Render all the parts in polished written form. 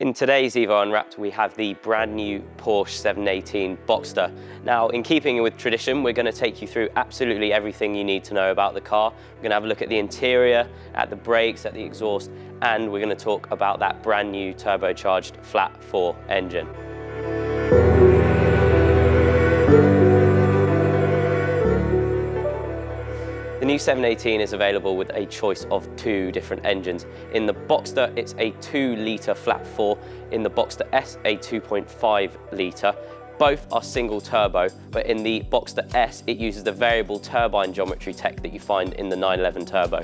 In today's Evo Unwrapped, we have the brand new Porsche 718 Boxster. Now, in keeping with tradition, we're going to take you through absolutely everything you need to know about the car. We're going to have a look at the interior, at the brakes, at the exhaust, and we're going to talk about that brand new turbocharged flat 4 engine. The new 718 is available with a choice of 2 different engines. In the Boxster, it's a 2-litre flat 4. In the Boxster S, a 2.5 litre. Both are single turbo, but in the Boxster S, it uses the variable turbine geometry tech that you find in the 911 Turbo.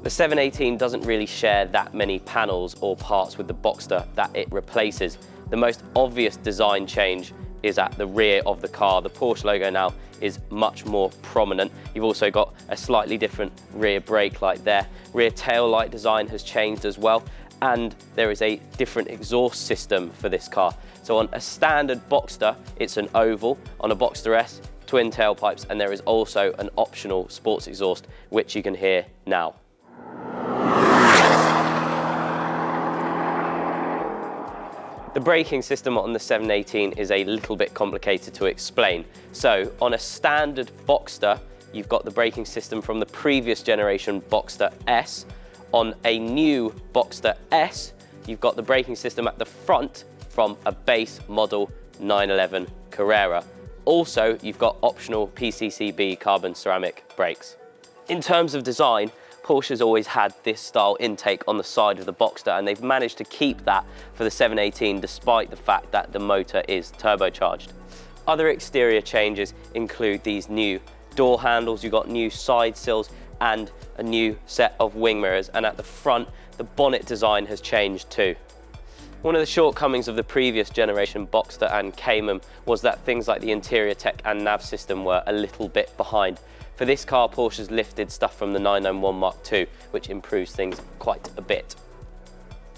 The 718 doesn't really share that many panels or parts with the Boxster that it replaces. The most obvious design change is at the rear of the car. The Porsche logo now is much more prominent. You've also got a slightly different rear brake light there. Rear tail light design has changed as well, and there is a different exhaust system for this car. So on a standard Boxster, it's an oval. On a Boxster S, twin tailpipes, and there is also an optional sports exhaust, which you can hear now. The braking system on the 718 is a little bit complicated to explain. So on a standard Boxster, you've got the braking system from the previous generation Boxster S. On a new Boxster S, you've got the braking system at the front from a base model 911 Carrera. Also, you've got optional PCCB carbon ceramic brakes. In terms of design, Porsche's always had this style intake on the side of the Boxster, and they've managed to keep that for the 718 despite the fact that the motor is turbocharged. Other exterior changes include these new door handles, you've got new side sills and a new set of wing mirrors, and at the front the bonnet design has changed too. One of the shortcomings of the previous generation Boxster and Cayman was that things like the interior tech and nav system were a little bit behind. For this car, Porsche's lifted stuff from the 991 Mark II, which improves things quite a bit.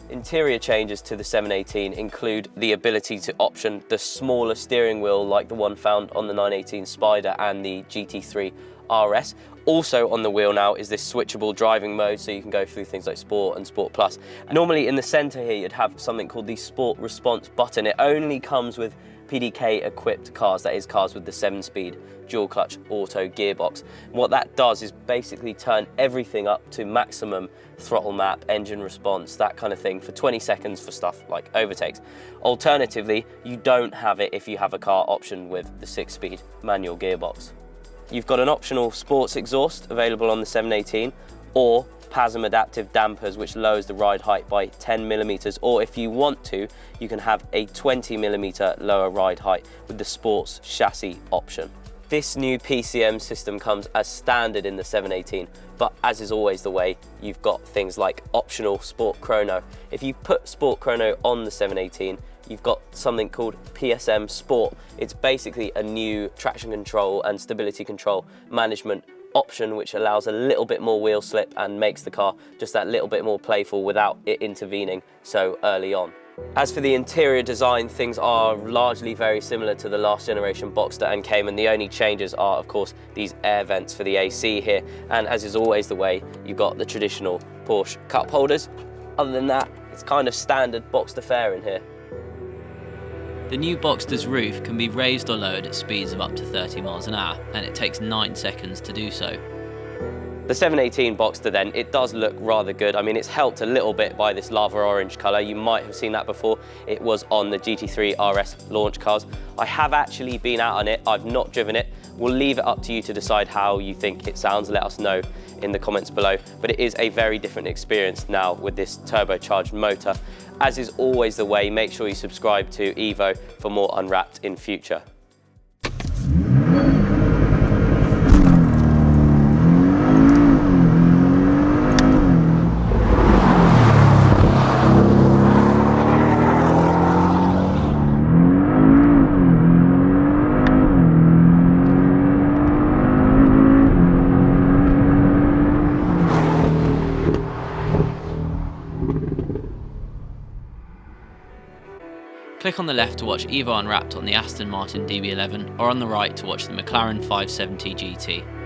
Interior changes to the 718 include the ability to option the smaller steering wheel like the one found on the 918 Spider and the GT3 RS. Also on the wheel now is this switchable driving mode, so you can go through things like Sport and Sport Plus. Normally in the center here you'd have something called the Sport Response button. It only comes with PDK equipped cars, that is cars with the 7-speed dual clutch auto gearbox. And what that does is basically turn everything up to maximum throttle map, engine response, that kind of thing for 20 seconds for stuff like overtakes. Alternatively, you don't have it if you have a car optioned with the 6-speed manual gearbox. You've got an optional sports exhaust available on the 718, or PASM adaptive dampers, which lowers the ride height by 10mm, or if you want to, you can have a 20mm lower ride height with the sports chassis option. This new PCM system comes as standard in the 718, but as is always the way, you've got things like optional Sport Chrono. If you put Sport Chrono on the 718, you've got something called PSM Sport. It's basically a new traction control and stability control management option, which allows a little bit more wheel slip and makes the car just that little bit more playful without it intervening so early on. As for the interior design, things are largely very similar to the last generation Boxster and Cayman. The only changes are, of course, these air vents for the AC here, and as is always the way, you've got the traditional Porsche cup holders. Other than that, it's kind of standard Boxster fare in here. The new Boxster's roof can be raised or lowered at speeds of up to 30 miles an hour, and it takes 9 seconds to do so. The 718 Boxster then, it does look rather good. I mean, it's helped a little bit by this lava orange colour. You might have seen that before. It was on the GT3 RS launch cars. I have actually been out on it. I've not driven it. We'll leave it up to you to decide how you think it sounds. Let us know in the comments below. But it is a very different experience now with this turbocharged motor. As is always the way, make sure you subscribe to Evo for more Unwrapped in future. Click on the left to watch Evo Unwrapped on the Aston Martin DB11, or on the right to watch the McLaren 570 GT.